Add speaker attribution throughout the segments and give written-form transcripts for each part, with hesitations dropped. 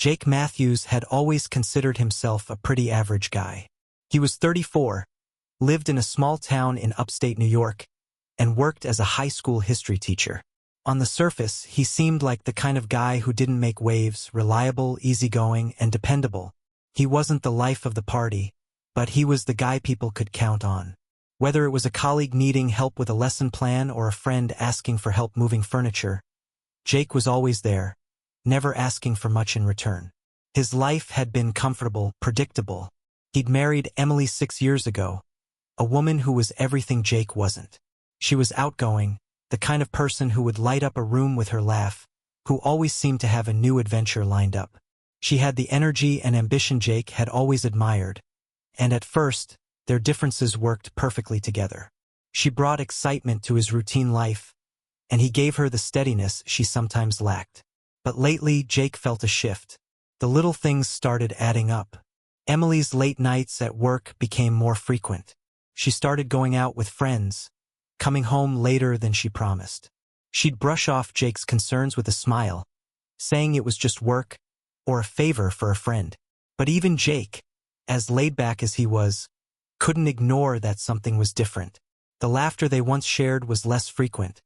Speaker 1: Jake Matthews had always considered himself a pretty average guy. He was 34, lived in a small town in upstate New York, and worked as a high school history teacher. On the surface, he seemed like the kind of guy who didn't make waves, reliable, easygoing, and dependable. He wasn't the life of the party, but he was the guy people could count on. Whether it was a colleague needing help with a lesson plan or a friend asking for help moving furniture, Jake was always there, never asking for much in return. His life had been comfortable, predictable. He'd married Emily 6 years ago, a woman who was everything Jake wasn't. She was outgoing, the kind of person who would light up a room with her laugh, who always seemed to have a new adventure lined up. She had the energy and ambition Jake had always admired, and at first, their differences worked perfectly together. She brought excitement to his routine life, and he gave her the steadiness she sometimes lacked. But lately, Jake felt a shift. The little things started adding up. Emily's late nights at work became more frequent. She started going out with friends, coming home later than she promised. She'd brush off Jake's concerns with a smile, saying it was just work or a favor for a friend. But even Jake, as laid back as he was, couldn't ignore that something was different. The laughter they once shared was less frequent,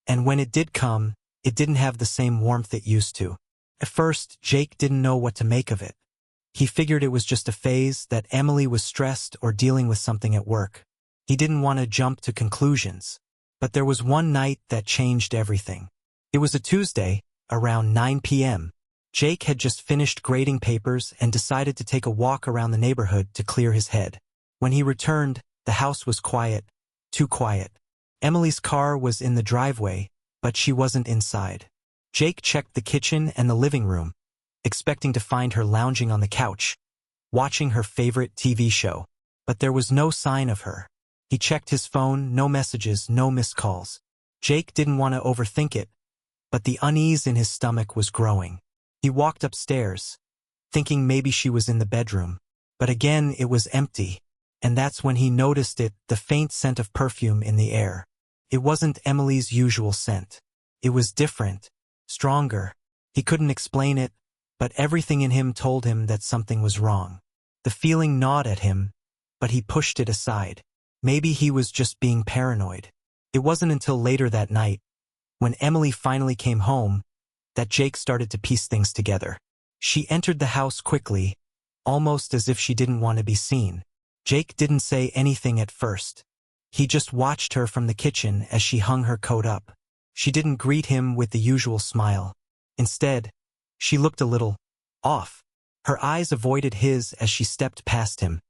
Speaker 1: and when it did come, it didn't have the same warmth it used to. At first, Jake didn't know what to make of it. He figured it was just a phase, that Emily was stressed or dealing with something at work. He didn't want to jump to conclusions. But there was one night that changed everything. It was a Tuesday, around 9 p.m. Jake had just finished grading papers and decided to take a walk around the neighborhood to clear his head. When he returned, the house was quiet, too quiet. Emily's car was in the driveway, but she wasn't inside. Jake checked the kitchen and the living room, expecting to find her lounging on the couch, watching her favorite TV show. But there was no sign of her. He checked his phone, no messages, no missed calls. Jake didn't want to overthink it, but the unease in his stomach was growing. He walked upstairs, thinking maybe she was in the bedroom. But again, it was empty, and that's when he noticed it, the faint scent of perfume in the air. It wasn't Emily's usual scent. It was different, stronger. He couldn't explain it, but everything in him told him that something was wrong. The feeling gnawed at him, but he pushed it aside. Maybe he was just being paranoid. It wasn't until later that night, when Emily finally came home, that Jake started to piece things together. She entered the house quickly, almost as if she didn't want to be seen. Jake didn't say anything at first. He just watched her from the kitchen as she hung her coat up. She didn't greet him with the usual smile. Instead, she looked a little off. Her eyes avoided his as she stepped past him,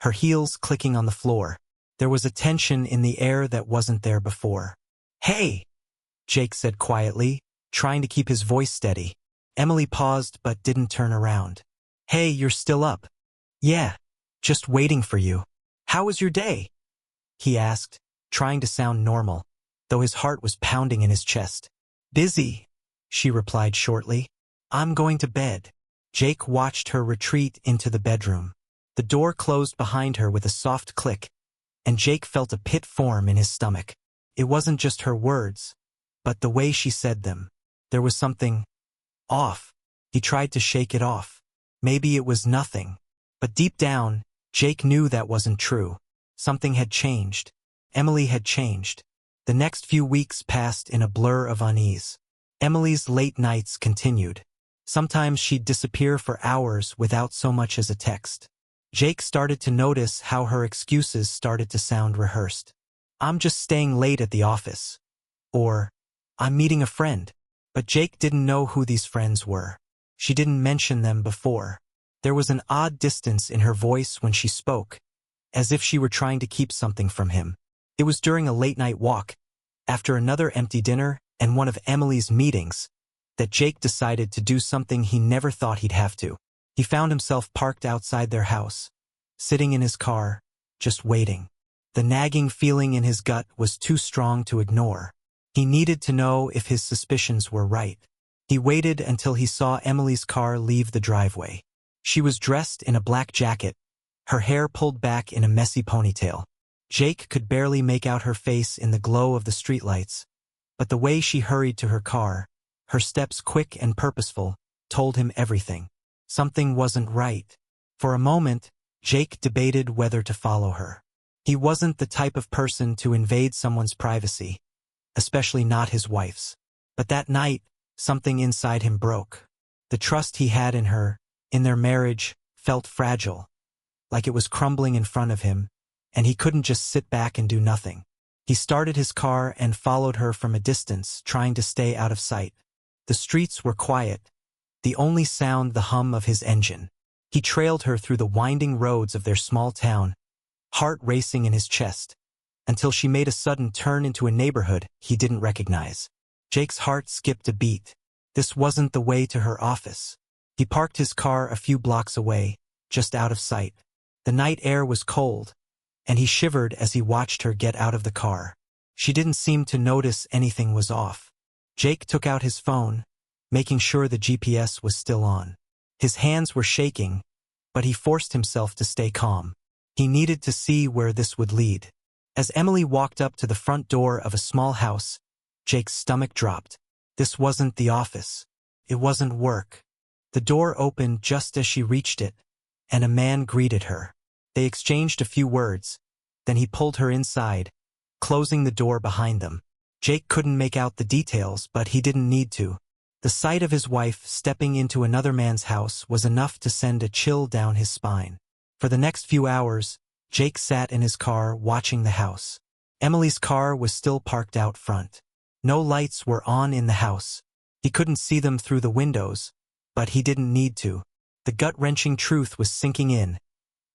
Speaker 1: her heels clicking on the floor. There was a tension in the air that wasn't there before. "Hey," Jake said quietly, trying to keep his voice steady. Emily paused but didn't turn around. "Hey, you're still up?" "Yeah, just waiting for you. How was your day?" he asked, trying to sound normal, though his heart was pounding in his chest. "Busy," she replied shortly. "I'm going to bed." Jake watched her retreat into the bedroom. The door closed behind her with a soft click, and Jake felt a pit form in his stomach. It wasn't just her words, but the way she said them. There was something off. He tried to shake it off. Maybe it was nothing. But deep down, Jake knew that wasn't true. Something had changed. Emily had changed. The next few weeks passed in a blur of unease. Emily's late nights continued. Sometimes she'd disappear for hours without so much as a text. Jake started to notice how her excuses started to sound rehearsed. "I'm just staying late at the office." Or, "I'm meeting a friend." But Jake didn't know who these friends were. She didn't mention them before. There was an odd distance in her voice when she spoke, as if she were trying to keep something from him. It was during a late-night walk, after another empty dinner and one of Emily's meetings, that Jake decided to do something he never thought he'd have to. He found himself parked outside their house, sitting in his car, just waiting. The nagging feeling in his gut was too strong to ignore. He needed to know if his suspicions were right. He waited until he saw Emily's car leave the driveway. She was dressed in a black jacket, her hair pulled back in a messy ponytail. Jake could barely make out her face in the glow of the streetlights, but the way she hurried to her car, her steps quick and purposeful, told him everything. Something wasn't right. For a moment, Jake debated whether to follow her. He wasn't the type of person to invade someone's privacy, especially not his wife's. But that night, something inside him broke. The trust he had in her, in their marriage, felt fragile, like it was crumbling in front of him, and he couldn't just sit back and do nothing. He started his car and followed her from a distance, trying to stay out of sight. The streets were quiet, the only sound the hum of his engine. He trailed her through the winding roads of their small town, heart racing in his chest, until she made a sudden turn into a neighborhood he didn't recognize. Jake's heart skipped a beat. This wasn't the way to her office. He parked his car a few blocks away, just out of sight. The night air was cold, and he shivered as he watched her get out of the car. She didn't seem to notice anything was off. Jake took out his phone, making sure the GPS was still on. His hands were shaking, but he forced himself to stay calm. He needed to see where this would lead. As Emily walked up to the front door of a small house, Jake's stomach dropped. This wasn't the office. It wasn't work. The door opened just as she reached it, and a man greeted her. They exchanged a few words, then he pulled her inside, closing the door behind them. Jake couldn't make out the details, but he didn't need to. The sight of his wife stepping into another man's house was enough to send a chill down his spine. For the next few hours, Jake sat in his car watching the house. Emily's car was still parked out front. No lights were on in the house. He couldn't see them through the windows, but he didn't need to. The gut-wrenching truth was sinking in,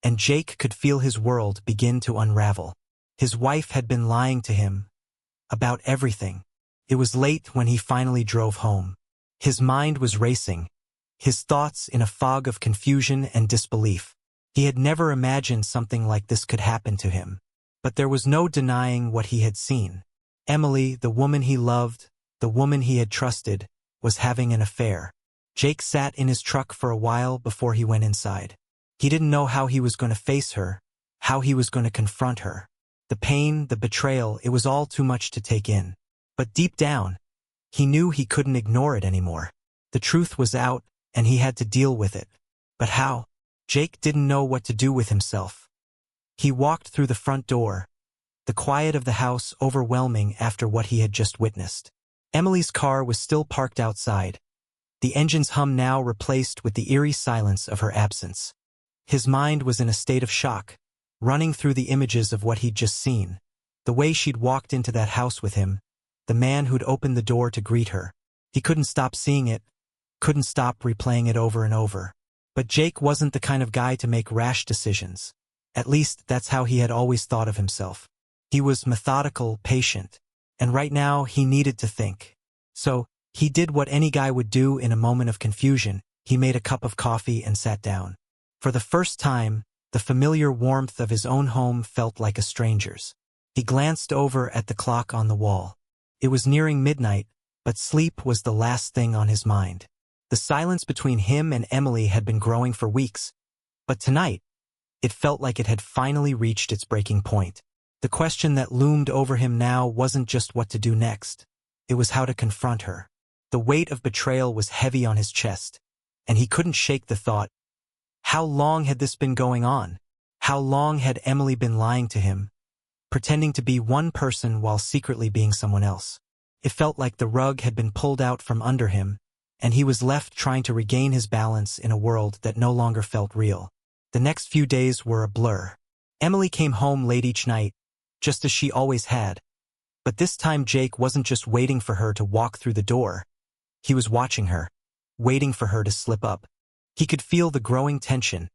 Speaker 1: and Jake could feel his world begin to unravel. His wife had been lying to him about everything. It was late when he finally drove home. His mind was racing, his thoughts in a fog of confusion and disbelief. He had never imagined something like this could happen to him. But there was no denying what he had seen. Emily, the woman he loved, the woman he had trusted, was having an affair. Jake sat in his truck for a while before he went inside. He didn't know how he was going to face her, how he was going to confront her. The pain, the betrayal, it was all too much to take in. But deep down, he knew he couldn't ignore it anymore. The truth was out, and he had to deal with it. But how? Jake didn't know what to do with himself. He walked through the front door, the quiet of the house overwhelming after what he had just witnessed. Emily's car was still parked outside, the engine's hum now replaced with the eerie silence of her absence. His mind was in a state of shock, running through the images of what he'd just seen. The way she'd walked into that house with him, the man who'd opened the door to greet her. He couldn't stop seeing it, couldn't stop replaying it over and over. But Jake wasn't the kind of guy to make rash decisions. At least, that's how he had always thought of himself. He was methodical, patient, and right now he needed to think. So, he did what any guy would do in a moment of confusion. He made a cup of coffee and sat down. For the first time, the familiar warmth of his own home felt like a stranger's. He glanced over at the clock on the wall. It was nearing midnight, but sleep was the last thing on his mind. The silence between him and Emily had been growing for weeks, but tonight, it felt like it had finally reached its breaking point. The question that loomed over him now wasn't just what to do next. It was how to confront her. The weight of betrayal was heavy on his chest, and he couldn't shake the thought, how long had this been going on? How long had Emily been lying to him, pretending to be one person while secretly being someone else? It felt like the rug had been pulled out from under him, and he was left trying to regain his balance in a world that no longer felt real. The next few days were a blur. Emily came home late each night, just as she always had. But this time Jake wasn't just waiting for her to walk through the door. He was watching her, waiting for her to slip up. He could feel the growing tension,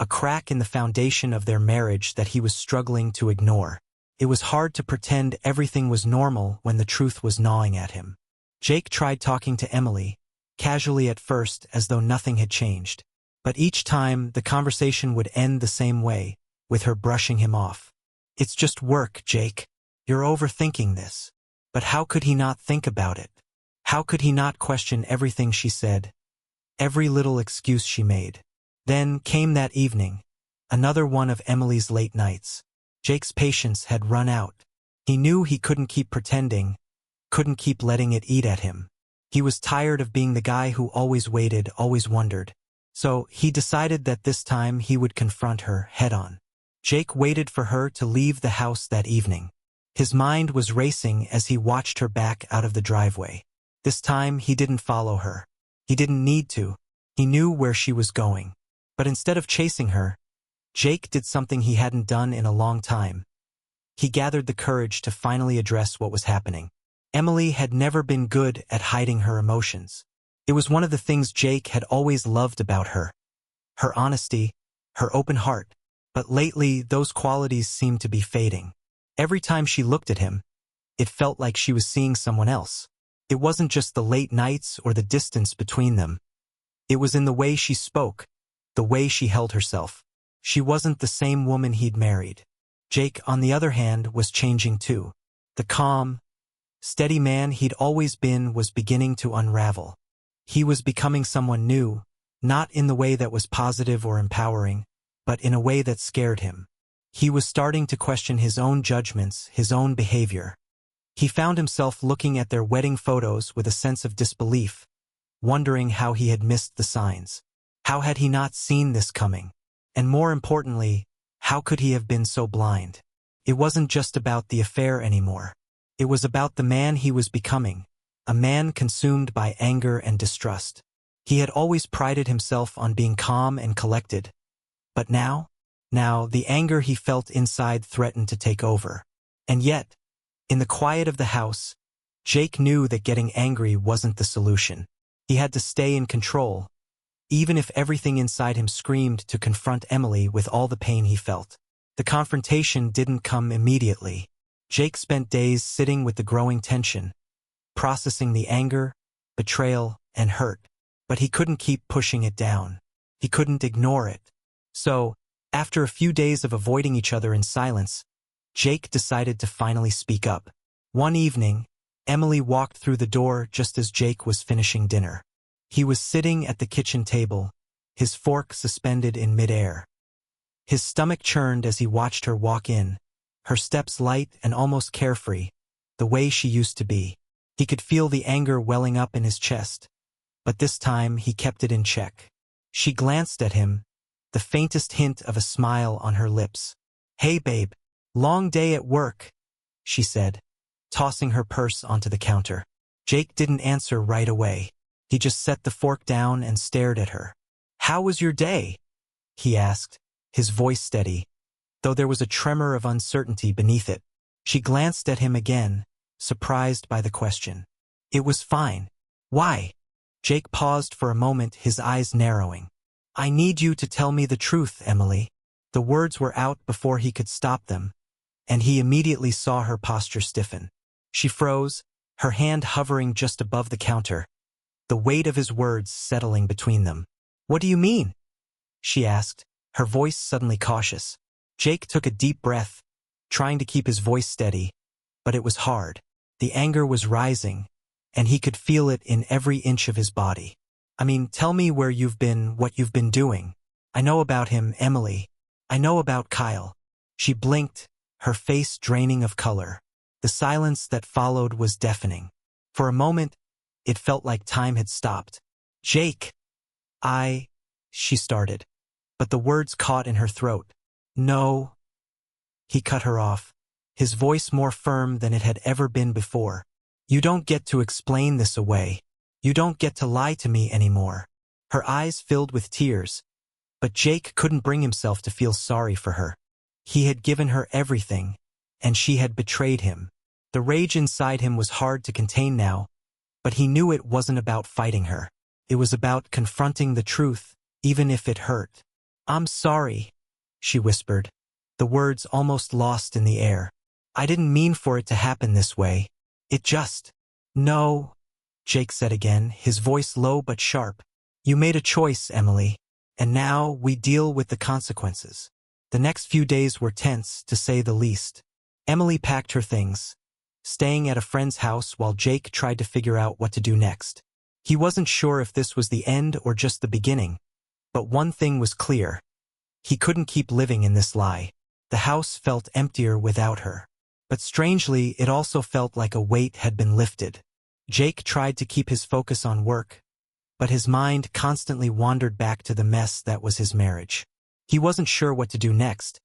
Speaker 1: a crack in the foundation of their marriage that he was struggling to ignore. It was hard to pretend everything was normal when the truth was gnawing at him. Jake tried talking to Emily, casually at first as though nothing had changed. But each time, the conversation would end the same way, with her brushing him off. It's just work, Jake. You're overthinking this. But how could he not think about it? How could he not question everything she said, every little excuse she made? Then came that evening, another one of Emily's late nights. Jake's patience had run out. He knew he couldn't keep pretending, couldn't keep letting it eat at him. He was tired of being the guy who always waited, always wondered. So he decided that this time he would confront her head-on. Jake waited for her to leave the house that evening. His mind was racing as he watched her back out of the driveway. This time he didn't follow her. He didn't need to. He knew where she was going. But instead of chasing her, Jake did something he hadn't done in a long time. He gathered the courage to finally address what was happening. Emily had never been good at hiding her emotions. It was one of the things Jake had always loved about her. Her honesty, her open heart. But lately, those qualities seemed to be fading. Every time she looked at him, it felt like she was seeing someone else. It wasn't just the late nights or the distance between them. It was in the way she spoke, the way she held herself. She wasn't the same woman he'd married. Jake, on the other hand, was changing too. The calm, steady man he'd always been was beginning to unravel. He was becoming someone new, not in the way that was positive or empowering, but in a way that scared him. He was starting to question his own judgments, his own behavior. He found himself looking at their wedding photos with a sense of disbelief, wondering how he had missed the signs. How had he not seen this coming? And more importantly, how could he have been so blind? It wasn't just about the affair anymore. It was about the man he was becoming, a man consumed by anger and distrust. He had always prided himself on being calm and collected. But now, the anger he felt inside threatened to take over. And yet, in the quiet of the house, Jake knew that getting angry wasn't the solution. He had to stay in control, even if everything inside him screamed to confront Emily with all the pain he felt. The confrontation didn't come immediately. Jake spent days sitting with the growing tension, processing the anger, betrayal, and hurt. But he couldn't keep pushing it down. He couldn't ignore it. So, after a few days of avoiding each other in silence, Jake decided to finally speak up. One evening, Emily walked through the door just as Jake was finishing dinner. He was sitting at the kitchen table, his fork suspended in midair. His stomach churned as he watched her walk in, her steps light and almost carefree, the way she used to be. He could feel the anger welling up in his chest, but this time he kept it in check. She glanced at him, the faintest hint of a smile on her lips. "Hey babe, long day at work," she said, tossing her purse onto the counter. Jake didn't answer right away. He just set the fork down and stared at her. "How was your day?" he asked, his voice steady, though there was a tremor of uncertainty beneath it. She glanced at him again, surprised by the question. "It was fine." "Why?" Jake paused for a moment, his eyes narrowing. "I need you to tell me the truth, Emily." The words were out before he could stop them, and he immediately saw her posture stiffen. She froze, her hand hovering just above the counter, the weight of his words settling between them. "What do you mean?" she asked, her voice suddenly cautious. Jake took a deep breath, trying to keep his voice steady, but it was hard. The anger was rising, and he could feel it in every inch of his body. "I mean, tell me where you've been, what you've been doing. I know about him, Emily. I know about Kyle." She blinked, her face draining of color. The silence that followed was deafening. For a moment, it felt like time had stopped. "Jake, she started, but the words caught in her throat. "No." He cut her off, his voice more firm than it had ever been before. "You don't get to explain this away. You don't get to lie to me anymore." Her eyes filled with tears, but Jake couldn't bring himself to feel sorry for her. He had given her everything, and she had betrayed him. The rage inside him was hard to contain now, but he knew it wasn't about fighting her. It was about confronting the truth, even if it hurt. "I'm sorry," she whispered, the words almost lost in the air. "I didn't mean for it to happen this way. It just—" "No," Jake said again, his voice low but sharp. "You made a choice, Emily, and now we deal with the consequences." The next few days were tense, to say the least. Emily packed her things, staying at a friend's house while Jake tried to figure out what to do next. He wasn't sure if this was the end or just the beginning, but one thing was clear. He couldn't keep living in this lie. The house felt emptier without her. But strangely, it also felt like a weight had been lifted. Jake tried to keep his focus on work, but his mind constantly wandered back to the mess that was his marriage. He wasn't sure what to do next,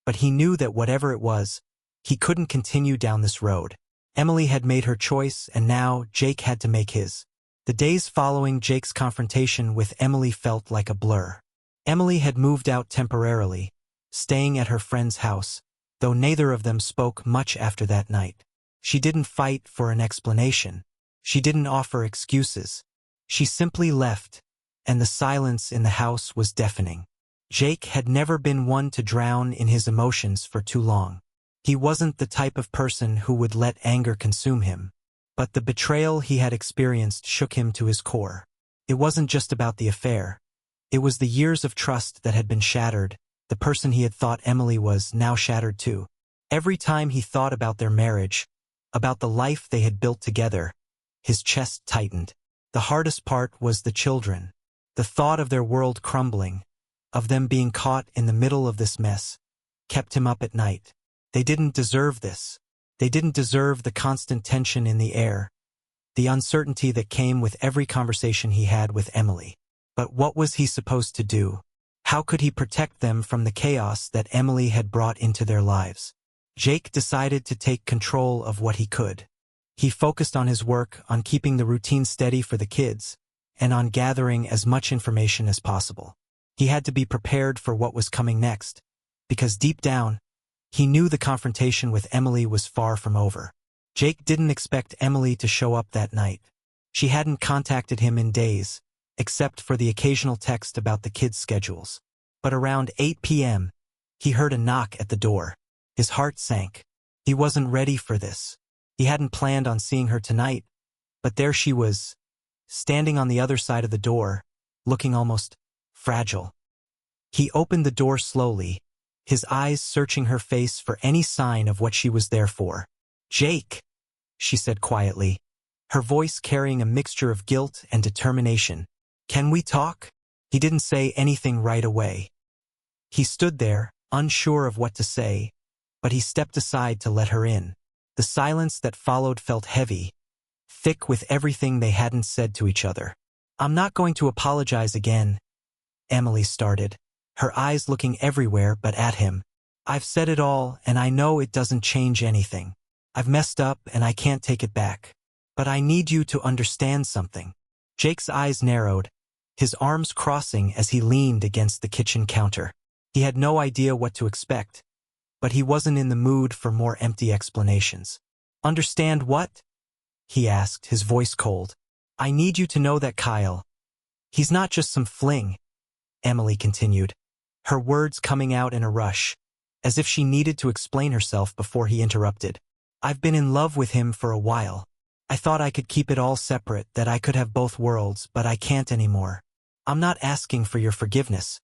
Speaker 1: but he knew that whatever it was, he couldn't continue down this road. Emily had made her choice, and now Jake had to make his. The days following Jake's confrontation with Emily felt like a blur. Emily had moved out temporarily, staying at her friend's house, though neither of them spoke much after that night. She didn't fight for an explanation. She didn't offer excuses. She simply left, and the silence in the house was deafening. Jake had never been one to drown in his emotions for too long. He wasn't the type of person who would let anger consume him. But the betrayal he had experienced shook him to his core. It wasn't just about the affair. It was the years of trust that had been shattered. The person he had thought Emily was now shattered too. Every time he thought about their marriage, about the life they had built together, his chest tightened. The hardest part was the children. The thought of their world crumbling, of them being caught in the middle of this mess, kept him up at night. They didn't deserve this. They didn't deserve the constant tension in the air, the uncertainty that came with every conversation he had with Emily. But what was he supposed to do? How could he protect them from the chaos that Emily had brought into their lives? Jake decided to take control of what he could. He focused on his work, on keeping the routine steady for the kids, and on gathering as much information as possible. He had to be prepared for what was coming next, because deep down, he knew the confrontation with Emily was far from over. Jake didn't expect Emily to show up that night. She hadn't contacted him in days, except for the occasional text about the kids' schedules. But around 8 p.m., he heard a knock at the door. His heart sank. He wasn't ready for this. He hadn't planned on seeing her tonight, but there she was, standing on the other side of the door, looking almost fragile. He opened the door slowly, his eyes searching her face for any sign of what she was there for. "Jake," she said quietly, her voice carrying a mixture of guilt and determination. "Can we talk?" He didn't say anything right away. He stood there, unsure of what to say, but he stepped aside to let her in. The silence that followed felt heavy, thick with everything they hadn't said to each other. "I'm not going to apologize again," Emily started, her eyes looking everywhere but at him. "I've said it all, and I know it doesn't change anything. I've messed up, and I can't take it back. But I need you to understand something." Jake's eyes narrowed, his arms crossing as he leaned against the kitchen counter. He had no idea what to expect, but he wasn't in the mood for more empty explanations. "Understand what?" he asked, his voice cold. "I need you to know that Kyle, he's not just some fling," Emily continued, her words coming out in a rush, as if she needed to explain herself before he interrupted. "I've been in love with him for a while. I thought I could keep it all separate, that I could have both worlds, but I can't anymore. I'm not asking for your forgiveness,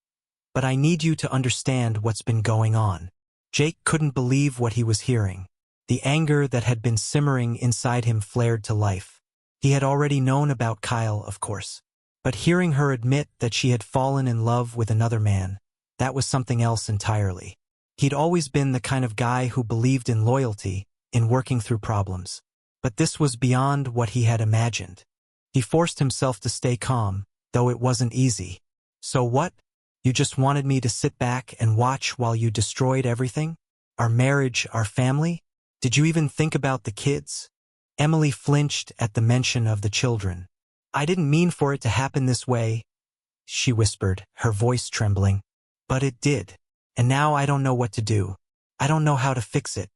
Speaker 1: but I need you to understand what's been going on." Jake couldn't believe what he was hearing. The anger that had been simmering inside him flared to life. He had already known about Kyle, of course, but hearing her admit that she had fallen in love with another man, that was something else entirely. He'd always been the kind of guy who believed in loyalty, in working through problems. But this was beyond what he had imagined. He forced himself to stay calm, though it wasn't easy. "So what? You just wanted me to sit back and watch while you destroyed everything? Our marriage, our family? Did you even think about the kids?" Emily flinched at the mention of the children. "I didn't mean for it to happen this way," she whispered, her voice trembling. "But it did. And now I don't know what to do. I don't know how to fix it."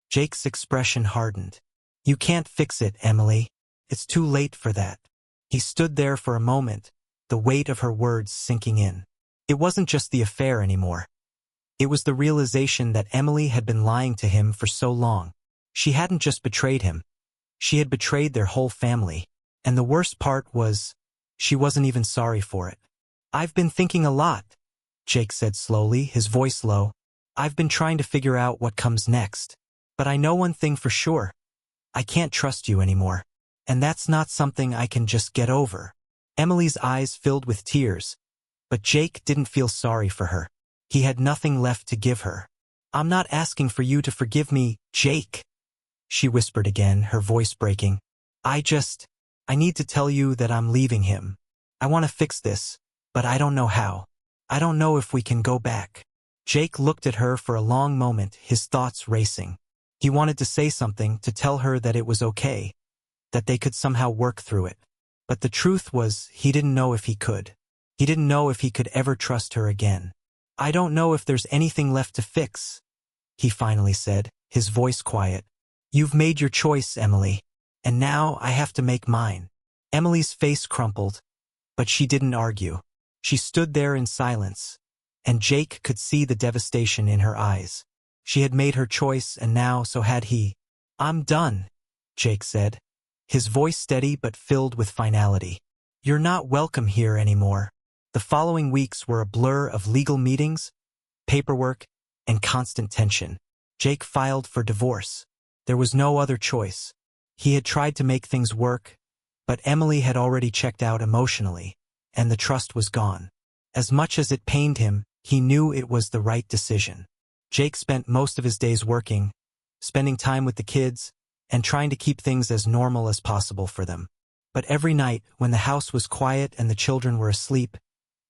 Speaker 1: Jake's expression hardened. "You can't fix it, Emily. It's too late for that." He stood there for a moment, the weight of her words sinking in. It wasn't just the affair anymore. It was the realization that Emily had been lying to him for so long. She hadn't just betrayed him. She had betrayed their whole family. And the worst part was, she wasn't even sorry for it. "I've been thinking a lot," Jake said slowly, his voice low. "I've been trying to figure out what comes next. But I know one thing for sure. I can't trust you anymore. And that's not something I can just get over." Emily's eyes filled with tears, but Jake didn't feel sorry for her. He had nothing left to give her. "I'm not asking for you to forgive me, Jake," she whispered again, her voice breaking. I need to tell you that I'm leaving him. I want to fix this, but I don't know how. I don't know if we can go back. Jake looked at her for a long moment, his thoughts racing. He wanted to say something, to tell her that it was okay, that they could somehow work through it. But the truth was, he didn't know if he could. He didn't know if he could ever trust her again. I don't know if there's anything left to fix, he finally said, his voice quiet. You've made your choice, Emily, and now I have to make mine. Emily's face crumpled, but she didn't argue. She stood there in silence, and Jake could see the devastation in her eyes. She had made her choice, and now so had he. I'm done, Jake said, his voice steady but filled with finality. You're not welcome here anymore. The following weeks were a blur of legal meetings, paperwork, and constant tension. Jake filed for divorce. There was no other choice. He had tried to make things work, but Emily had already checked out emotionally, and the trust was gone. As much as it pained him, he knew it was the right decision. Jake spent most of his days working, spending time with the kids, and trying to keep things as normal as possible for them. But every night, when the house was quiet and the children were asleep,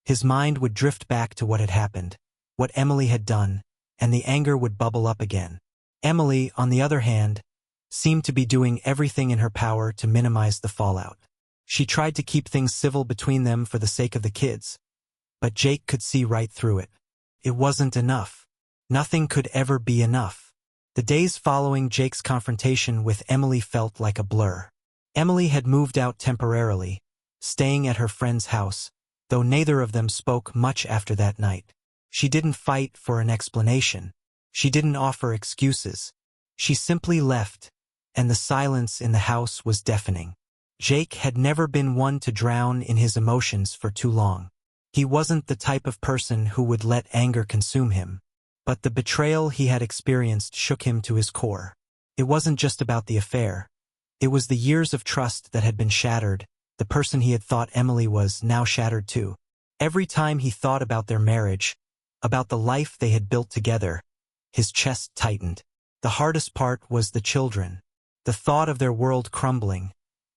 Speaker 1: his mind would drift back to what had happened, what Emily had done, and the anger would bubble up again. Emily, on the other hand, seemed to be doing everything in her power to minimize the fallout. She tried to keep things civil between them for the sake of the kids, but Jake could see right through it. It wasn't enough. Nothing could ever be enough. The days following Jake's confrontation with Emily felt like a blur. Emily had moved out temporarily, staying at her friend's house, though neither of them spoke much after that night. She didn't fight for an explanation. She didn't offer excuses. She simply left, and the silence in the house was deafening. Jake had never been one to drown in his emotions for too long. He wasn't the type of person who would let anger consume him. But the betrayal he had experienced shook him to his core. It wasn't just about the affair. It was the years of trust that had been shattered. The person he had thought Emily was now shattered too. Every time he thought about their marriage, about the life they had built together, his chest tightened. The hardest part was the children. The thought of their world crumbling,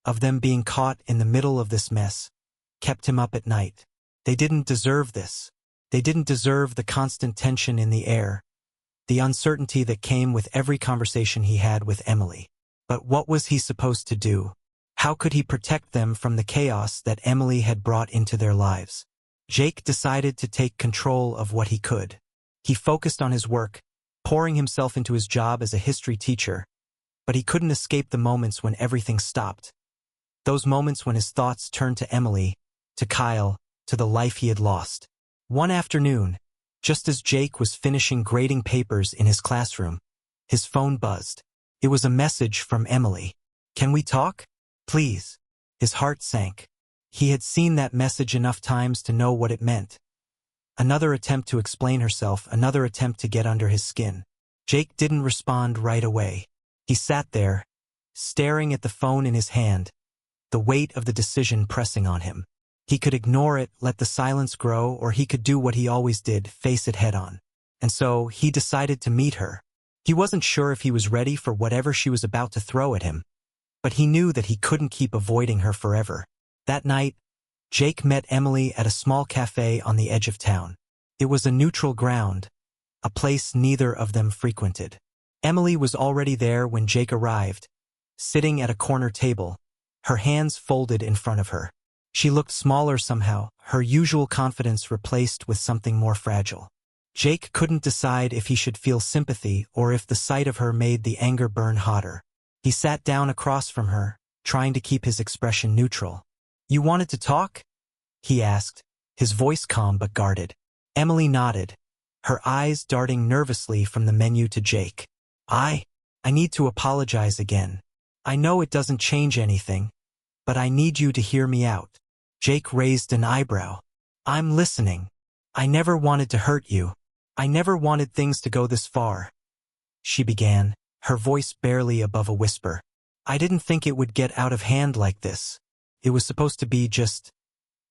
Speaker 1: of them being caught in the middle of this mess, kept him up at night. They didn't deserve this. They didn't deserve the constant tension in the air, the uncertainty that came with every conversation he had with Emily. But what was he supposed to do? How could he protect them from the chaos that Emily had brought into their lives? Jake decided to take control of what he could. He focused on his work, pouring himself into his job as a history teacher, but he couldn't escape the moments when everything stopped. Those moments when his thoughts turned to Emily, to Kyle, to the life he had lost. One afternoon, just as Jake was finishing grading papers in his classroom, his phone buzzed. It was a message from Emily. "Can we talk? Please." His heart sank. He had seen that message enough times to know what it meant. Another attempt to explain herself, another attempt to get under his skin. Jake didn't respond right away. He sat there, staring at the phone in his hand, the weight of the decision pressing on him. He could ignore it, let the silence grow, or he could do what he always did, face it head on. And so, he decided to meet her. He wasn't sure if he was ready for whatever she was about to throw at him, but he knew that he couldn't keep avoiding her forever. That night, Jake met Emily at a small cafe on the edge of town. It was a neutral ground, a place neither of them frequented. Emily was already there when Jake arrived, sitting at a corner table, her hands folded in front of her. She looked smaller somehow, her usual confidence replaced with something more fragile. Jake couldn't decide if he should feel sympathy or if the sight of her made the anger burn hotter. He sat down across from her, trying to keep his expression neutral. "You wanted to talk?" he asked, his voice calm but guarded. Emily nodded, her eyes darting nervously from the menu to Jake. I need to apologize again. I know it doesn't change anything, but I need you to hear me out." Jake raised an eyebrow. "I'm listening. I never wanted to hurt you. I never wanted things to go this far," she began, her voice barely above a whisper. "I didn't think it would get out of hand like this. It was supposed to be just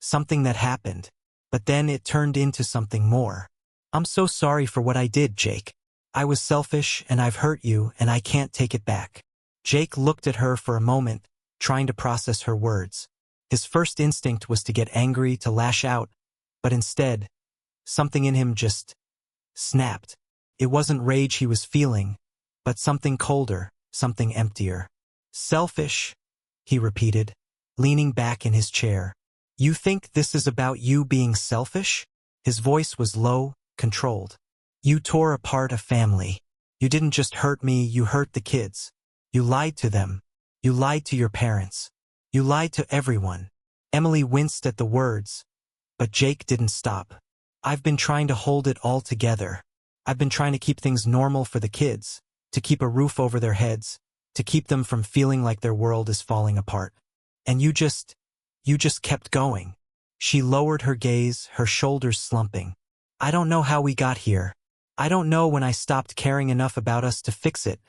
Speaker 1: something that happened, but then it turned into something more. I'm so sorry for what I did, Jake. I was selfish and I've hurt you and I can't take it back." Jake looked at her for a moment, trying to process her words. His first instinct was to get angry, to lash out, but instead, something in him just snapped. It wasn't rage he was feeling, but something colder, something emptier. Selfish, he repeated, leaning back in his chair. You think this is about you being selfish? His voice was low, controlled. You tore apart a family. You didn't just hurt me, you hurt the kids. You lied to them. You lied to your parents. You lied to everyone. Emily winced at the words, but Jake didn't stop. I've been trying to hold it all together. I've been trying to keep things normal for the kids, to keep a roof over their heads, to keep them from feeling like their world is falling apart. And you just kept going. She lowered her gaze, her shoulders slumping. I don't know how we got here. I don't know when I stopped caring enough about us to fix it,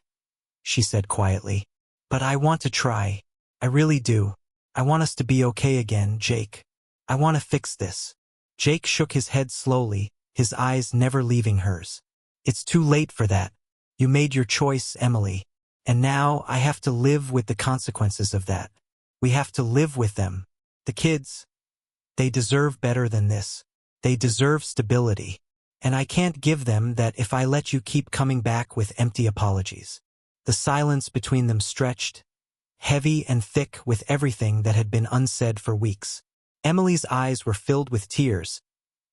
Speaker 1: she said quietly. But I want to try. I really do. I want us to be okay again, Jake. I want to fix this. Jake shook his head slowly, his eyes never leaving hers. It's too late for that. You made your choice, Emily. And now I have to live with the consequences of that. We have to live with them. The kids, they deserve better than this. They deserve stability. And I can't give them that if I let you keep coming back with empty apologies. The silence between them stretched, heavy and thick with everything that had been unsaid for weeks. Emily's eyes were filled with tears,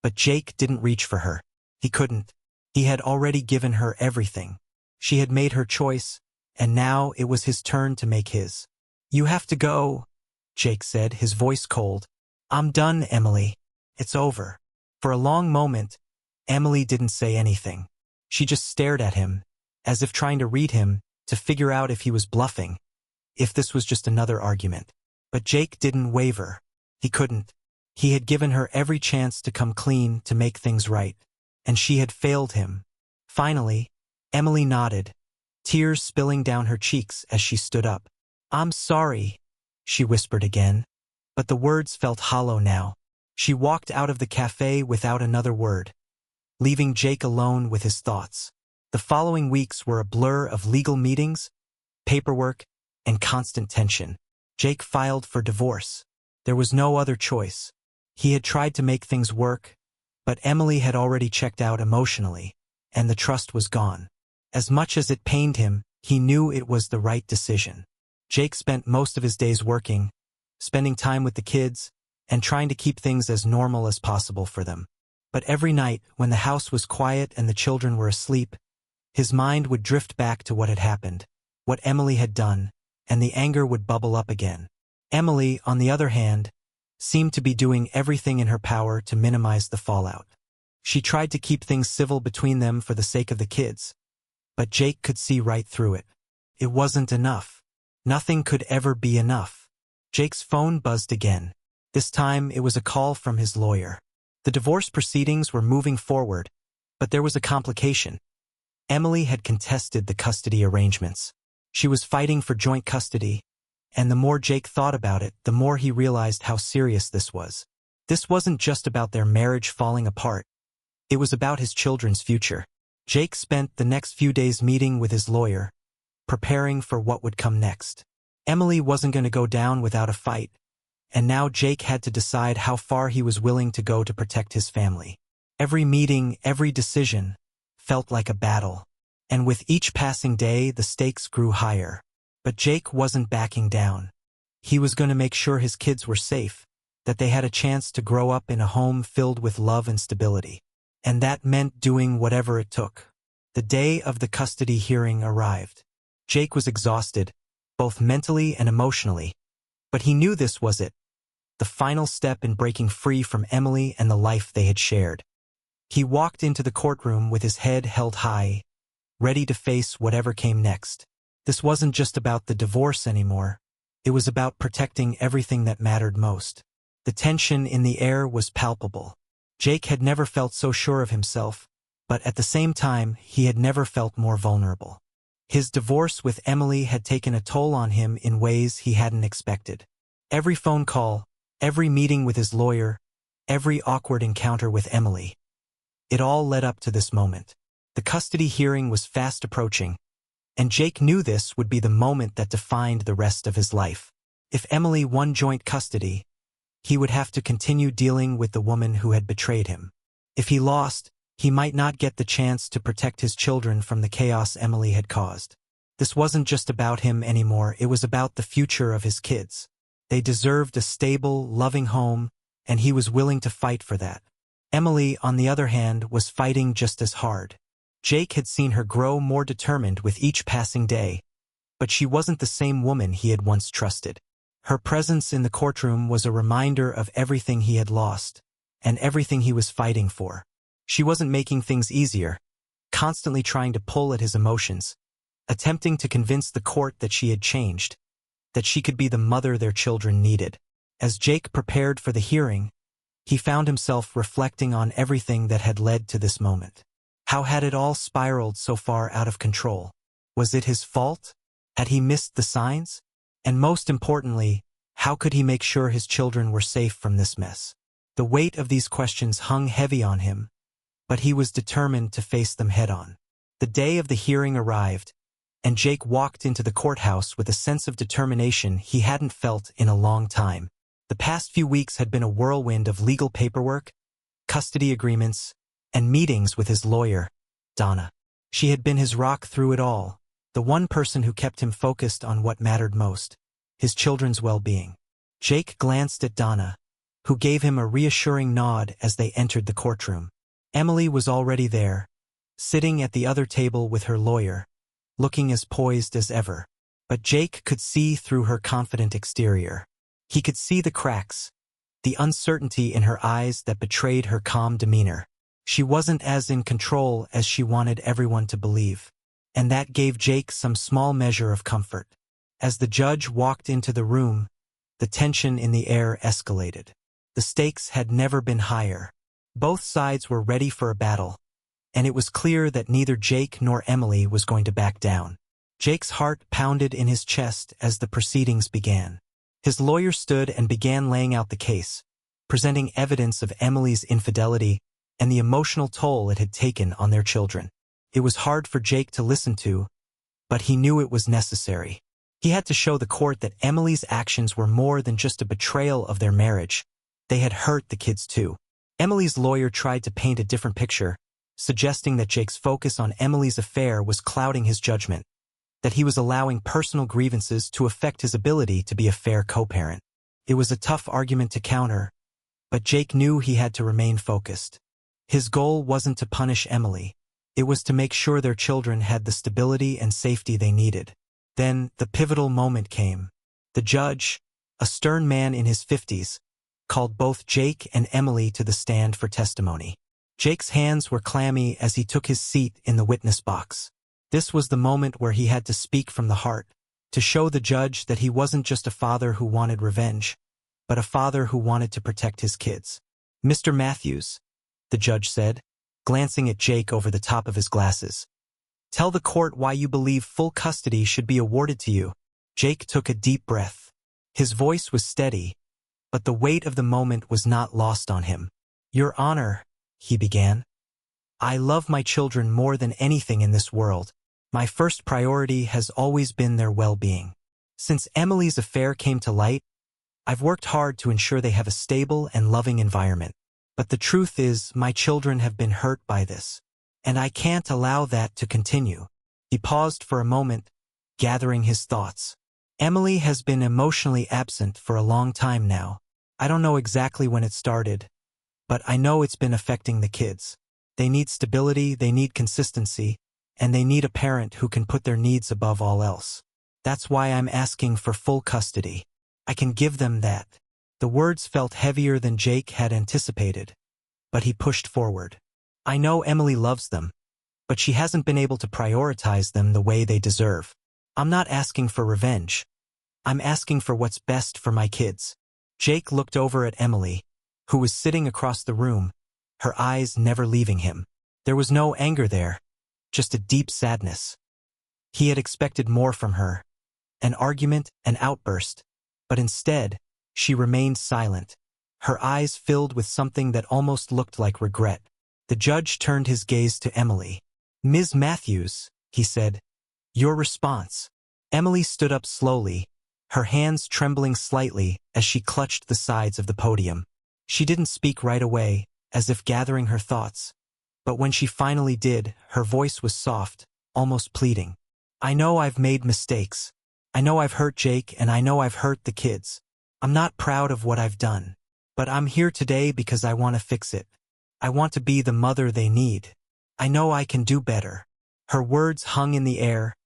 Speaker 1: but Jake didn't reach for her. He couldn't. He had already given her everything. She had made her choice, and now it was his turn to make his. You have to go, Jake said, his voice cold. I'm done, Emily. It's over. For a long moment, Emily didn't say anything. She just stared at him, as if trying to read him, to figure out if he was bluffing, if this was just another argument. But Jake didn't waver. He couldn't. He had given her every chance to come clean, to make things right, and she had failed him. Finally, Emily nodded, tears spilling down her cheeks as she stood up. I'm sorry, she whispered again, but the words felt hollow now. She walked out of the cafe without another word, leaving Jake alone with his thoughts. The following weeks were a blur of legal meetings, paperwork, and constant tension. Jake filed for divorce. There was no other choice. He had tried to make things work, but Emily had already checked out emotionally, and the trust was gone. As much as it pained him, he knew it was the right decision. Jake spent most of his days working, spending time with the kids, and trying to keep things as normal as possible for them. But every night, when the house was quiet and the children were asleep, his mind would drift back to what had happened, what Emily had done, and the anger would bubble up again. Emily, on the other hand, seemed to be doing everything in her power to minimize the fallout. She tried to keep things civil between them for the sake of the kids, but Jake could see right through it. It wasn't enough. Nothing could ever be enough. Jake's phone buzzed again. This time it was a call from his lawyer. The divorce proceedings were moving forward, but there was a complication. Emily had contested the custody arrangements. She was fighting for joint custody, and the more Jake thought about it, the more he realized how serious this was. This wasn't just about their marriage falling apart. It was about his children's future. Jake spent the next few days meeting with his lawyer, preparing for what would come next. Emily wasn't going to go down without a fight, and now Jake had to decide how far he was willing to go to protect his family. Every meeting, every decision, felt like a battle, and with each passing day the stakes grew higher. But Jake wasn't backing down. He was going to make sure his kids were safe, that they had a chance to grow up in a home filled with love and stability. And that meant doing whatever it took. The day of the custody hearing arrived. Jake was exhausted, both mentally and emotionally, but he knew this was it, the final step in breaking free from Emily and the life they had shared. He walked into the courtroom with his head held high, ready to face whatever came next. This wasn't just about the divorce anymore. It was about protecting everything that mattered most. The tension in the air was palpable. Jake had never felt so sure of himself, but at the same time, he had never felt more vulnerable. His divorce with Emily had taken a toll on him in ways he hadn't expected. Every phone call, every meeting with his lawyer, every awkward encounter with Emily. It all led up to this moment. The custody hearing was fast approaching, and Jake knew this would be the moment that defined the rest of his life. If Emily won joint custody, he would have to continue dealing with the woman who had betrayed him. If he lost, he might not get the chance to protect his children from the chaos Emily had caused. This wasn't just about him anymore, it was about the future of his kids. They deserved a stable, loving home, and he was willing to fight for that. Emily, on the other hand, was fighting just as hard. Jake had seen her grow more determined with each passing day, but she wasn't the same woman he had once trusted. Her presence in the courtroom was a reminder of everything he had lost, and everything he was fighting for. She wasn't making things easier, constantly trying to pull at his emotions, attempting to convince the court that she had changed, that she could be the mother their children needed. As Jake prepared for the hearing, he found himself reflecting on everything that had led to this moment. How had it all spiraled so far out of control? Was it his fault? Had he missed the signs? And most importantly, how could he make sure his children were safe from this mess? The weight of these questions hung heavy on him, but he was determined to face them head-on. The day of the hearing arrived, and Jake walked into the courthouse with a sense of determination he hadn't felt in a long time. The past few weeks had been a whirlwind of legal paperwork, custody agreements, and meetings with his lawyer, Donna. She had been his rock through it all, the one person who kept him focused on what mattered most, his children's well-being. Jake glanced at Donna, who gave him a reassuring nod as they entered the courtroom. Emily was already there, sitting at the other table with her lawyer, looking as poised as ever. But Jake could see through her confident exterior. He could see the cracks, the uncertainty in her eyes that betrayed her calm demeanor. She wasn't as in control as she wanted everyone to believe, and that gave Jake some small measure of comfort. As the judge walked into the room, the tension in the air escalated. The stakes had never been higher. Both sides were ready for a battle, and it was clear that neither Jake nor Emily was going to back down. Jake's heart pounded in his chest as the proceedings began. His lawyer stood and began laying out the case, presenting evidence of Emily's infidelity and the emotional toll it had taken on their children. It was hard for Jake to listen to, but he knew it was necessary. He had to show the court that Emily's actions were more than just a betrayal of their marriage. They had hurt the kids too. Emily's lawyer tried to paint a different picture, suggesting that Jake's focus on Emily's affair was clouding his judgment, that he was allowing personal grievances to affect his ability to be a fair co-parent. It was a tough argument to counter, but Jake knew he had to remain focused. His goal wasn't to punish Emily. It was to make sure their children had the stability and safety they needed. Then, the pivotal moment came. The judge, a stern man in his 50s, called both Jake and Emily to the stand for testimony. Jake's hands were clammy as he took his seat in the witness box. This was the moment where he had to speak from the heart, to show the judge that he wasn't just a father who wanted revenge, but a father who wanted to protect his kids. "Mr. Matthews," the judge said, glancing at Jake over the top of his glasses, "tell the court why you believe full custody should be awarded to you." Jake took a deep breath. His voice was steady, but the weight of the moment was not lost on him. "Your Honor," he began, "I love my children more than anything in this world. My first priority has always been their well-being. Since Emily's affair came to light, I've worked hard to ensure they have a stable and loving environment. But the truth is, my children have been hurt by this, and I can't allow that to continue." He paused for a moment, gathering his thoughts. "Emily has been emotionally absent for a long time now. I don't know exactly when it started, but I know it's been affecting the kids. They need stability, they need consistency, and they need a parent who can put their needs above all else. That's why I'm asking for full custody. I can give them that." The words felt heavier than Jake had anticipated, but he pushed forward. "I know Emily loves them, but she hasn't been able to prioritize them the way they deserve. I'm not asking for revenge. I'm asking for what's best for my kids." Jake looked over at Emily, who was sitting across the room, her eyes never leaving him. There was no anger there, just a deep sadness. He had expected more from her, an argument, an outburst, but instead, she remained silent, her eyes filled with something that almost looked like regret. The judge turned his gaze to Emily. "Ms. Matthews," he said, "your response." Emily stood up slowly, her hands trembling slightly as she clutched the sides of the podium. She didn't speak right away, as if gathering her thoughts. But when she finally did, her voice was soft, almost pleading. I know I've made mistakes. I know I've hurt Jake, and I know I've hurt the kids. I'm not proud of what I've done. But I'm here today because I want to fix it. I want to be the mother they need. I know I can do better. Her words hung in the air,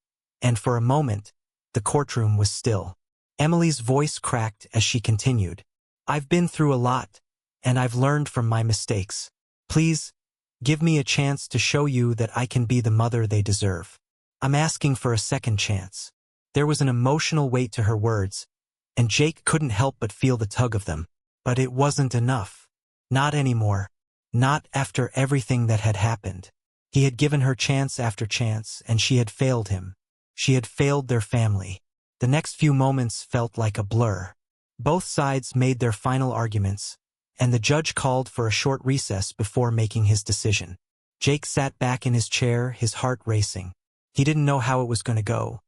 Speaker 1: and for a moment, the courtroom was still. Emily's voice cracked as she continued. I've been through a lot, and I've learned from my mistakes. Please, give me a chance to show you that I can be the mother they deserve. I'm asking for a second chance. There was an emotional weight to her words, and Jake couldn't help but feel the tug of them. But it wasn't enough. Not anymore. Not after everything that had happened. He had given her chance after chance, and she had failed him. She had failed their family. The next few moments felt like a blur. Both sides made their final arguments, and the judge called for a short recess before making his decision. Jake sat back in his chair, his heart racing. He didn't know how it was going to go,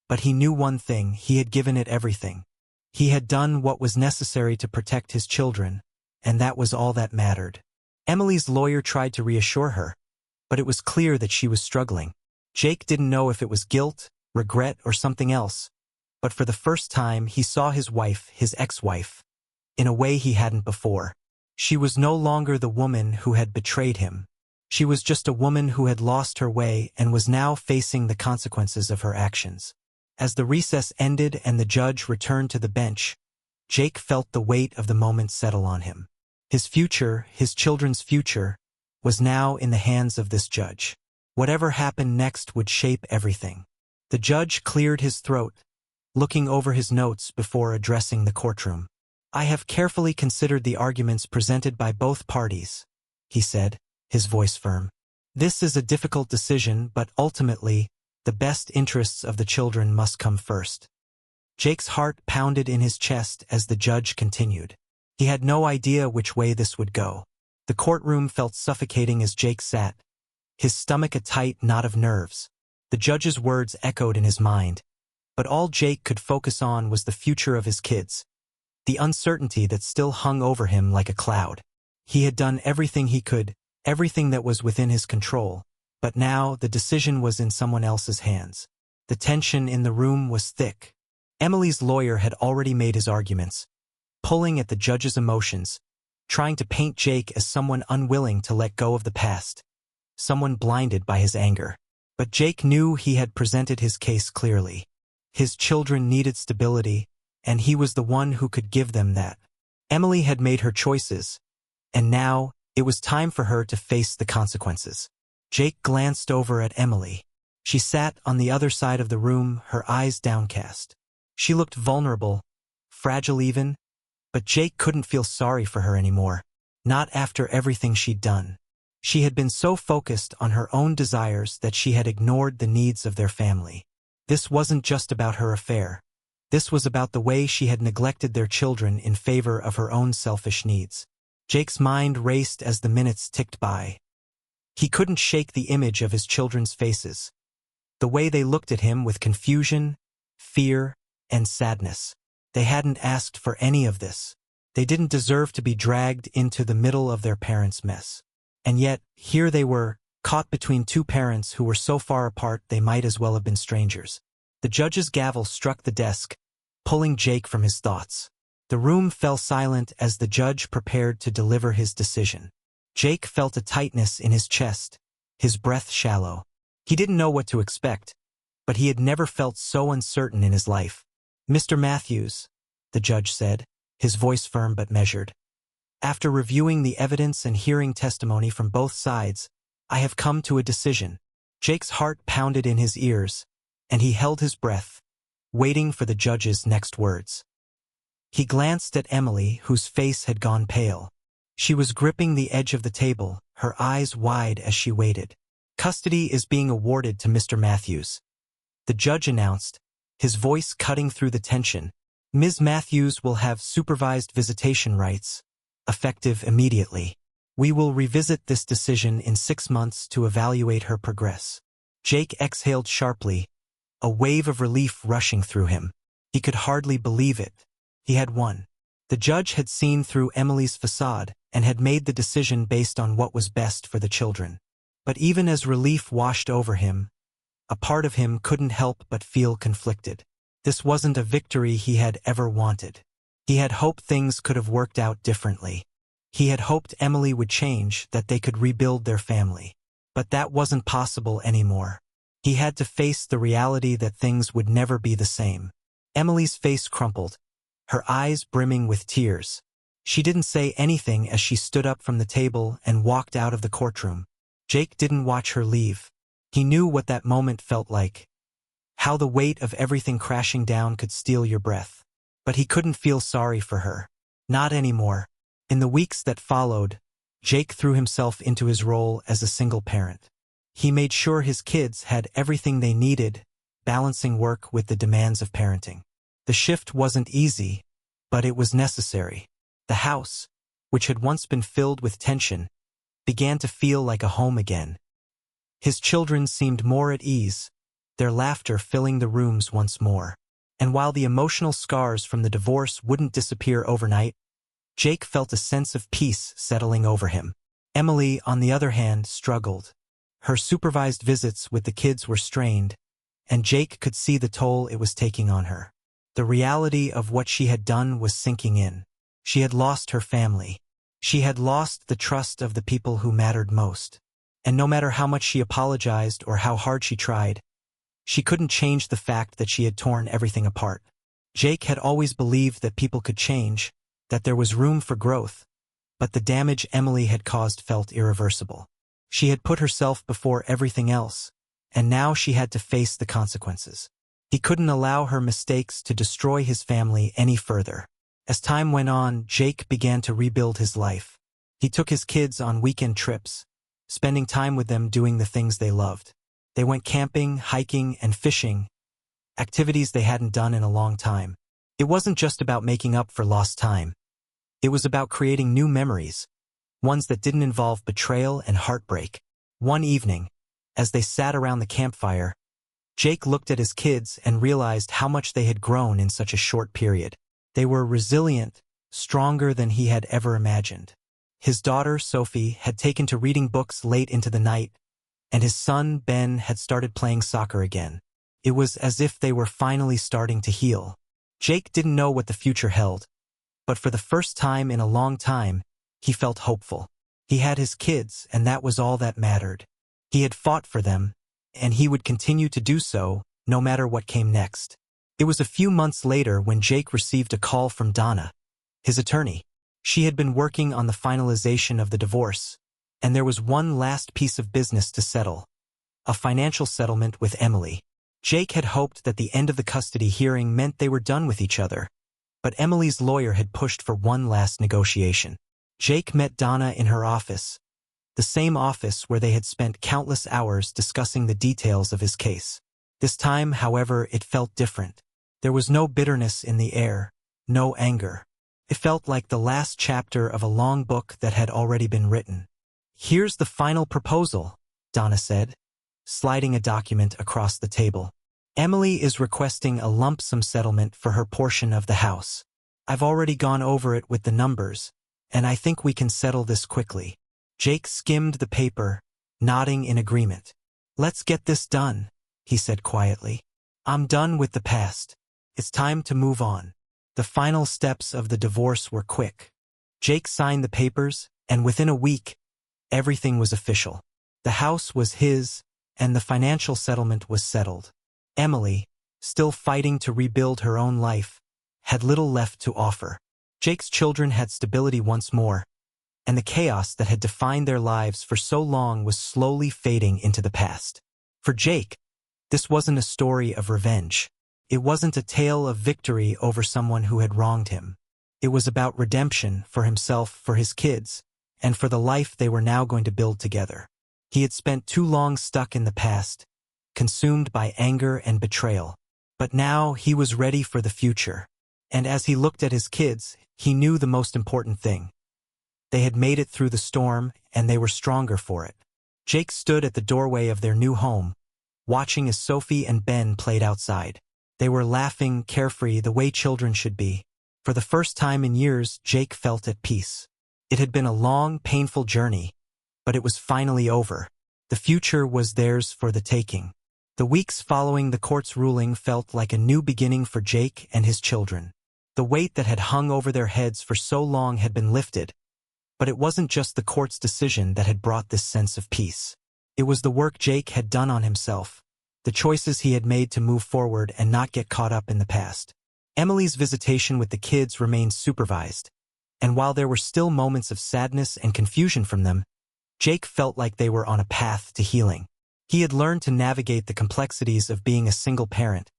Speaker 1: but he knew one thing: he had given it everything. He had done what was necessary to protect his children, and that was all that mattered. Emily's lawyer tried to reassure her, but it was clear that she was struggling. Jake didn't know if it was guilt, regret, or something else, but for the first time he saw his wife, his ex-wife, in a way he hadn't before. She was no longer the woman who had betrayed him. She was just a woman who had lost her way and was now facing the consequences of her actions. As the recess ended and the judge returned to the bench, Jake felt the weight of the moment settle on him. His future, his children's future, was now in the hands of this judge. Whatever happened next would shape everything. The judge cleared his throat, looking over his notes before addressing the courtroom. I have carefully considered the arguments presented by both parties, he said, his voice firm. This is a difficult decision, but ultimately, the best interests of the children must come first. Jake's heart pounded in his chest as the judge continued. He had no idea which way this would go. The courtroom felt suffocating as Jake sat, his stomach a tight knot of nerves. The judge's words echoed in his mind, but all Jake could focus on was the future of his kids, the uncertainty that still hung over him like a cloud. He had done everything he could, everything that was within his control, but now the decision was in someone else's hands. The tension in the room was thick. Emily's lawyer had already made his arguments, pulling at the judge's emotions, trying to paint Jake as someone unwilling to let go of the past, someone blinded by his anger. But Jake knew he had presented his case clearly. His children needed stability, and he was the one who could give them that. Emily had made her choices, and now it was time for her to face the consequences. Jake glanced over at Emily. She sat on the other side of the room, her eyes downcast. She looked vulnerable, fragile even, but Jake couldn't feel sorry for her anymore, not after everything she'd done. She had been so focused on her own desires that she had ignored the needs of their family. This wasn't just about her affair. This was about the way she had neglected their children in favor of her own selfish needs. Jake's mind raced as the minutes ticked by. He couldn't shake the image of his children's faces, the way they looked at him with confusion, fear, and sadness. They hadn't asked for any of this. They didn't deserve to be dragged into the middle of their parents' mess. And yet, here they were, caught between two parents who were so far apart they might as well have been strangers. The judge's gavel struck the desk, pulling Jake from his thoughts. The room fell silent as the judge prepared to deliver his decision. Jake felt a tightness in his chest, his breath shallow. He didn't know what to expect, but he had never felt so uncertain in his life. Mr. Matthews, the judge said, his voice firm but measured. After reviewing the evidence and hearing testimony from both sides, I have come to a decision. Jake's heart pounded in his ears, and he held his breath, waiting for the judge's next words. He glanced at Emily, whose face had gone pale. She was gripping the edge of the table, her eyes wide as she waited. Custody is being awarded to Mr. Matthews, the judge announced, his voice cutting through the tension. Ms. Matthews will have supervised visitation rights, effective immediately. We will revisit this decision in 6 months to evaluate her progress. Jake exhaled sharply, a wave of relief rushing through him. He could hardly believe it. He had won. The judge had seen through Emily's facade and had made the decision based on what was best for the children. But even as relief washed over him, a part of him couldn't help but feel conflicted. This wasn't a victory he had ever wanted. He had hoped things could have worked out differently. He had hoped Emily would change, that they could rebuild their family. But that wasn't possible anymore. He had to face the reality that things would never be the same. Emily's face crumpled, her eyes brimming with tears. She didn't say anything as she stood up from the table and walked out of the courtroom. Jake didn't watch her leave. He knew what that moment felt like. How the weight of everything crashing down could steal your breath. But he couldn't feel sorry for her. Not anymore. In the weeks that followed, Jake threw himself into his role as a single parent. He made sure his kids had everything they needed, balancing work with the demands of parenting. The shift wasn't easy, but it was necessary. The house, which had once been filled with tension, began to feel like a home again. His children seemed more at ease, their laughter filling the rooms once more. And while the emotional scars from the divorce wouldn't disappear overnight, Jake felt a sense of peace settling over him. Emily, on the other hand, struggled. Her supervised visits with the kids were strained, and Jake could see the toll it was taking on her. The reality of what she had done was sinking in. She had lost her family. She had lost the trust of the people who mattered most. And no matter how much she apologized or how hard she tried, she couldn't change the fact that she had torn everything apart. Jake had always believed that people could change, that there was room for growth, but the damage Emily had caused felt irreversible. She had put herself before everything else, and now she had to face the consequences. He couldn't allow her mistakes to destroy his family any further. As time went on, Jake began to rebuild his life. He took his kids on weekend trips, spending time with them doing the things they loved. They went camping, hiking, and fishing, activities they hadn't done in a long time. It wasn't just about making up for lost time. It was about creating new memories, ones that didn't involve betrayal and heartbreak. One evening, as they sat around the campfire, Jake looked at his kids and realized how much they had grown in such a short period. They were resilient, stronger than he had ever imagined. His daughter, Sophie, had taken to reading books late into the night, and his son, Ben, had started playing soccer again. It was as if they were finally starting to heal. Jake didn't know what the future held, but for the first time in a long time, he felt hopeful. He had his kids, and that was all that mattered. He had fought for them, and he would continue to do so, no matter what came next. It was a few months later when Jake received a call from Donna, his attorney. She had been working on the finalization of the divorce, and there was one last piece of business to settle: a financial settlement with Emily. Jake had hoped that the end of the custody hearing meant they were done with each other, but Emily's lawyer had pushed for one last negotiation. Jake met Donna in her office, the same office where they had spent countless hours discussing the details of his case. This time, however, it felt different. There was no bitterness in the air, no anger. It felt like the last chapter of a long book that had already been written. "Here's the final proposal," Donna said, sliding a document across the table. "Emily is requesting a lump sum settlement for her portion of the house. I've already gone over it with the numbers, and I think we can settle this quickly." Jake skimmed the paper, nodding in agreement. "Let's get this done," he said quietly. "I'm done with the past. It's time to move on." The final steps of the divorce were quick. Jake signed the papers, and within a week, everything was official. The house was his, and the financial settlement was settled. Emily, still fighting to rebuild her own life, had little left to offer. Jake's children had stability once more, and the chaos that had defined their lives for so long was slowly fading into the past. For Jake, this wasn't a story of revenge. It wasn't a tale of victory over someone who had wronged him. It was about redemption for himself, for his kids, and for the life they were now going to build together. He had spent too long stuck in the past, consumed by anger and betrayal. But now he was ready for the future. And as he looked at his kids, he knew the most important thing. They had made it through the storm, and they were stronger for it. Jake stood at the doorway of their new home, watching as Sophie and Ben played outside. They were laughing, carefree, the way children should be. For the first time in years, Jake felt at peace. It had been a long, painful journey, but it was finally over. The future was theirs for the taking. The weeks following the court's ruling felt like a new beginning for Jake and his children. The weight that had hung over their heads for so long had been lifted, but it wasn't just the court's decision that had brought this sense of peace. It was the work Jake had done on himself, the choices he had made to move forward and not get caught up in the past. Emily's visitation with the kids remained supervised, and while there were still moments of sadness and confusion from them, Jake felt like they were on a path to healing. He had learned to navigate the complexities of being a single parent,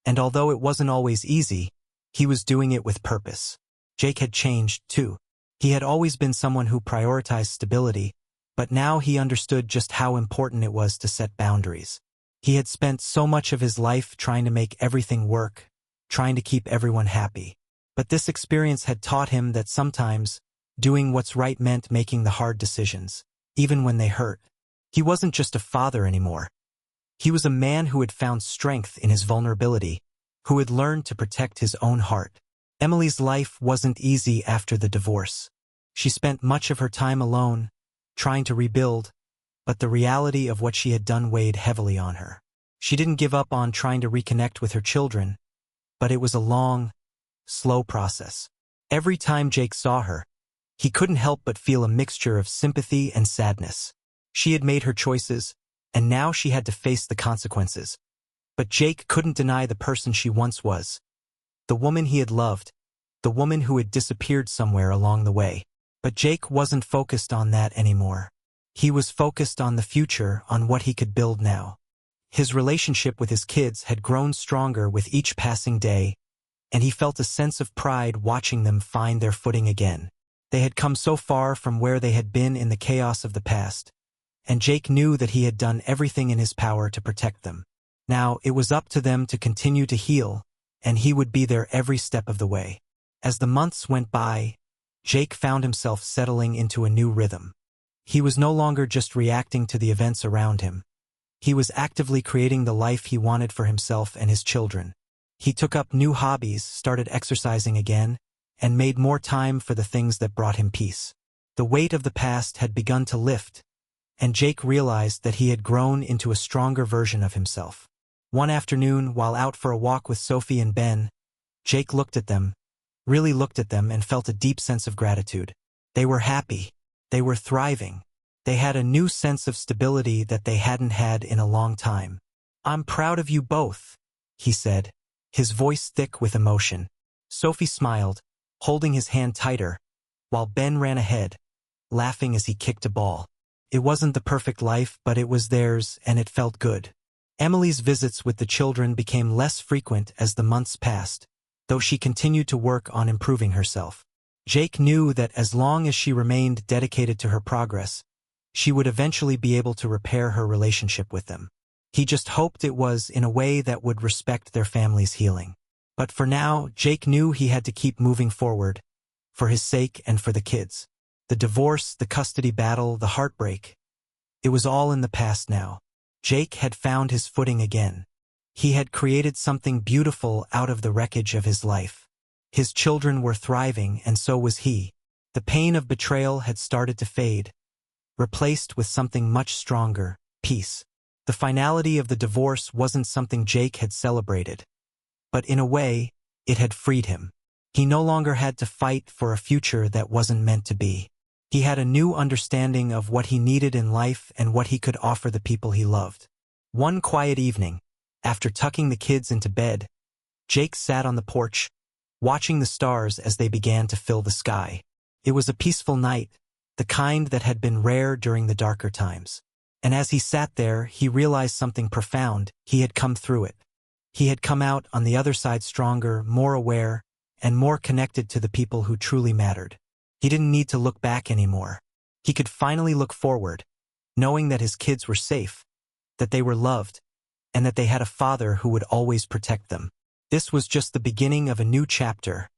Speaker 1: and although it wasn't always easy, he was doing it with purpose. Jake had changed, too. He had always been someone who prioritized stability, but now he understood just how important it was to set boundaries. He had spent so much of his life trying to make everything work, trying to keep everyone happy. But this experience had taught him that sometimes doing what's right meant making the hard decisions, even when they hurt. He wasn't just a father anymore. He was a man who had found strength in his vulnerability, who had learned to protect his own heart. Emily's life wasn't easy after the divorce. She spent much of her time alone, trying to rebuild, but the reality of what she had done weighed heavily on her. She didn't give up on trying to reconnect with her children, but it was a long, slow process. Every time Jake saw her, he couldn't help but feel a mixture of sympathy and sadness. She had made her choices, and now she had to face the consequences. But Jake couldn't deny the person she once was, the woman he had loved, the woman who had disappeared somewhere along the way. But Jake wasn't focused on that anymore. He was focused on the future, on what he could build now. His relationship with his kids had grown stronger with each passing day, and he felt a sense of pride watching them find their footing again. They had come so far from where they had been in the chaos of the past, and Jake knew that he had done everything in his power to protect them. Now it was up to them to continue to heal, and he would be there every step of the way. As the months went by, Jake found himself settling into a new rhythm. He was no longer just reacting to the events around him. He was actively creating the life he wanted for himself and his children. He took up new hobbies, started exercising again, and made more time for the things that brought him peace. The weight of the past had begun to lift, and Jake realized that he had grown into a stronger version of himself. One afternoon, while out for a walk with Sophie and Ben, Jake looked at them, really looked at them, and felt a deep sense of gratitude. They were happy. They were thriving. They had a new sense of stability that they hadn't had in a long time. "I'm proud of you both," he said, his voice thick with emotion. Sophie smiled, holding his hand tighter, while Ben ran ahead, laughing as he kicked a ball. It wasn't the perfect life, but it was theirs, and it felt good. Emily's visits with the children became less frequent as the months passed, though she continued to work on improving herself. Jake knew that as long as she remained dedicated to her progress, she would eventually be able to repair her relationship with them. He just hoped it was in a way that would respect their family's healing. But for now, Jake knew he had to keep moving forward, for his sake and for the kids. The divorce, the custody battle, the heartbreak. It was all in the past now. Jake had found his footing again. He had created something beautiful out of the wreckage of his life. His children were thriving, and so was he. The pain of betrayal had started to fade, replaced with something much stronger, peace. The finality of the divorce wasn't something Jake had celebrated, but in a way, it had freed him. He no longer had to fight for a future that wasn't meant to be. He had a new understanding of what he needed in life and what he could offer the people he loved. One quiet evening, after tucking the kids into bed, Jake sat on the porch, watching the stars as they began to fill the sky. It was a peaceful night, the kind that had been rare during the darker times. And as he sat there, he realized something profound. He had come through it. He had come out on the other side stronger, more aware, and more connected to the people who truly mattered. He didn't need to look back anymore. He could finally look forward, knowing that his kids were safe, that they were loved, and that they had a father who would always protect them. This was just the beginning of a new chapter,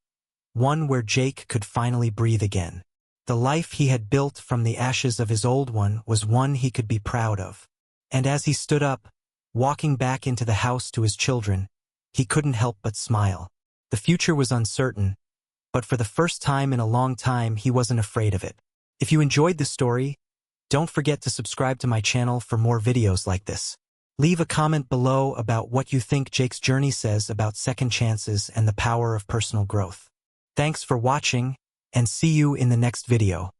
Speaker 1: one where Jake could finally breathe again. The life he had built from the ashes of his old one was one he could be proud of. And as he stood up, walking back into the house to his children, he couldn't help but smile. The future was uncertain, but for the first time in a long time, he wasn't afraid of it. If you enjoyed this story, don't forget to subscribe to my channel for more videos like this. Leave a comment below about what you think Jake's journey says about second chances and the power of personal growth. Thanks for watching, and see you in the next video.